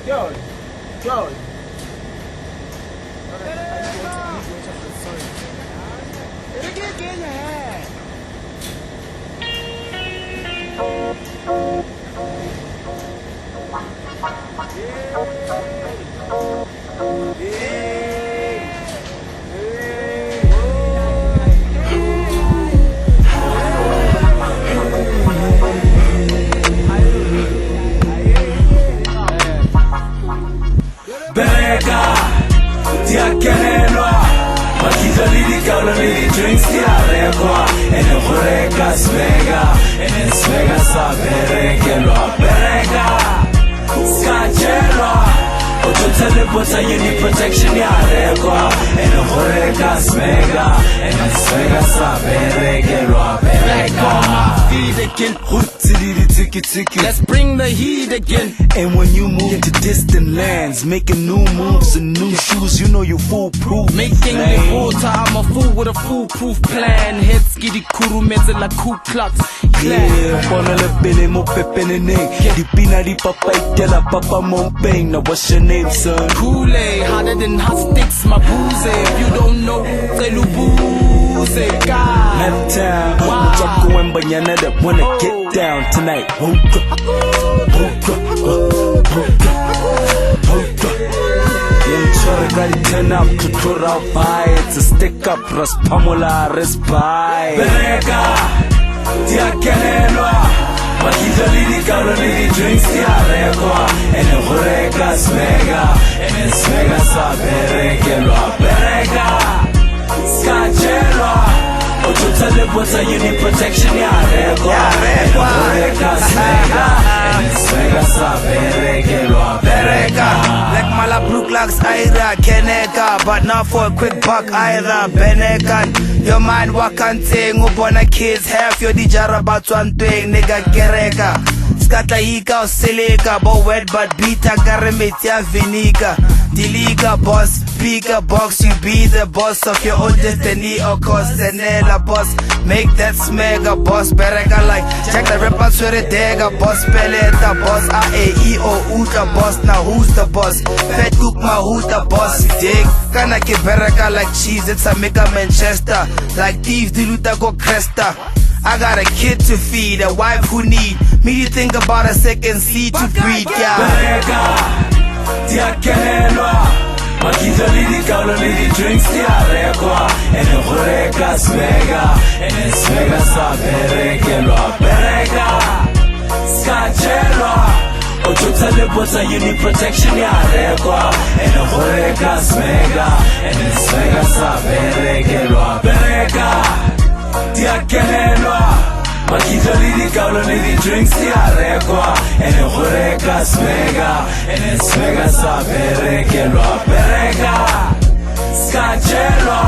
George. Bereka, tiakelelwa, makiza lirika ulolili drinks tiarekwa, ene bereka smega, ene smega sa berekelwa. Bereka, skachelwa, ojo telepota you need protection yarekwa, ene bereka smega, ene smega sa berekelwa. Bereka. Again, let's bring the heat again. And when you move to distant lands, making new moves and new shoes, you know you foolproof. Making the water, I'm a fool with a foolproof plan. Heads giddy kuru meze la Ku Klux Klan. Pona le bele mo pepe nene. Di pina di papa itela papa mo bang. Now what's your name, son? Kuli, hotter than hot sticks, my booze. If you don't know, say Maftown, Chako and Banyana that wanna get down tonight. Ready turn up to put out fire. It's a stick up, Raspamula, Respy. Bereka, tiakelelwa, makiza lirika ulolili drinks tiarekwa, ene bereka smega, ene smega sa berekelwa. Bereka, skachelwa, ojo telepota you need protection yarekwa, ene bereka smega, ene smega sa berekelwa. Bereka. Like Malabrook locks Ira Keneka, but not for a quick buck either. Benekan, your mind wakante, ngubona kids half your dijara about one thing, nigga kereka. Skata hika o silika, but wet but bita garamit ya vinika. Diliga boss, speaker box, you be the boss of your own destiny, of course, Senela boss. Make that smega boss, bereka like check the rappers with a dagger boss, peleta boss, A-E-I-O, uta boss, now who's the boss? Fat cook my who's the boss, dig, kana ke bereka like cheese, it's a mega Manchester, like thieves, diluta go cresta. I got a kid to feed, a wife who need me to think about a second seed to breed, yeah. Bereka, tiakelelwa, makiza lirika ulolili drinks tiarekwa, ene bereka smega, ene smega sa berekelwa. Bereka, skachelwa, ojo telepota you need protection yarekwa, ene bereka smega, ene smega sa berekelwa. Bereka, tiakelelwa, makiza lirika ulolili drinks tiarekwa, ene bereka smega, ene smega sa berekelwa. Bereka, skachelwa,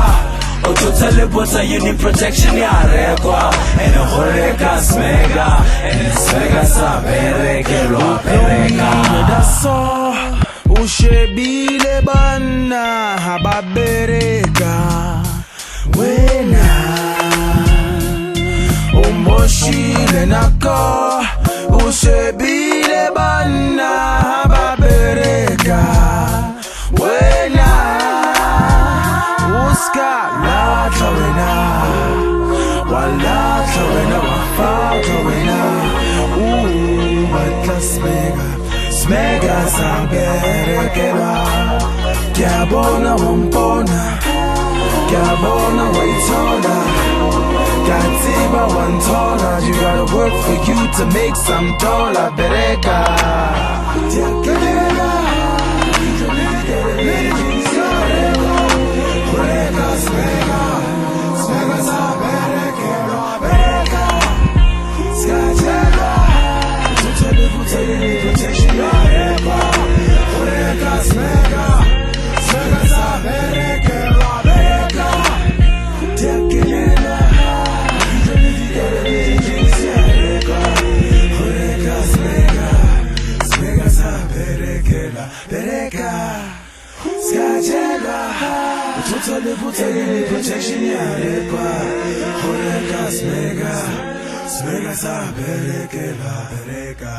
ojo telepota you need protection yarekwa, ene bereka smega, ene smega sa berekelwa. Bereka. Daso ushebile bana hababereka wena Moshile nako, ushebile bana hababereka wena uska latha wena walatha wena wafaka wena batla smega saberekela kyabona wampona kyabona waitona Katiba one taller, you gotta work for you to make some dollar. Bereka, tiakelelwa, bereka smega, smega sa berekelwa. Bereka, skachelwa, tutelefuta yini protection yarekwa. Bereka smega, smega sa berekelwa. Bereka, tiakelelwa. Bereka, skachelwa, tutelefuta yini protection yarekwa. Bereka smega, smega sa berekelwa. Bereka.